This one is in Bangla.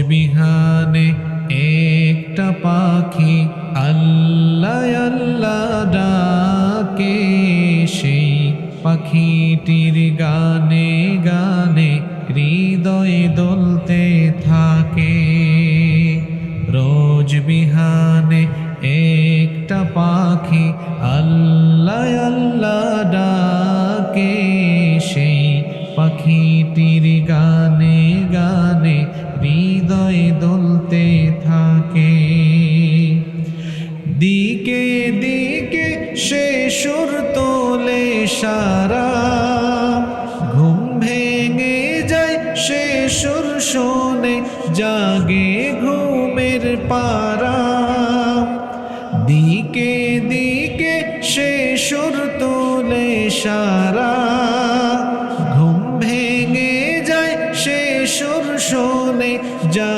বিহানে একটা পাখি আল্লাহ আল্লাহ ডাকে, সেই পাখিটির গানে গানে হৃদয় দোলতে থাকে। রোজ বিহানে একটা পাখি আল্লাহ আল্লাহ ডাকে, সেই পাখিটির গানে গানে হৃদয় দোলতে থাকে। দিকে দিকে সে সুর তোলে সারা, ঘুম ভেঙে যায় সে সুর শোনে, জাগে ঘুমের পারা। দিকে দিকে সে সুর তোলে সারা, ঘুম ভেঙে যায় সে সুর শোনে,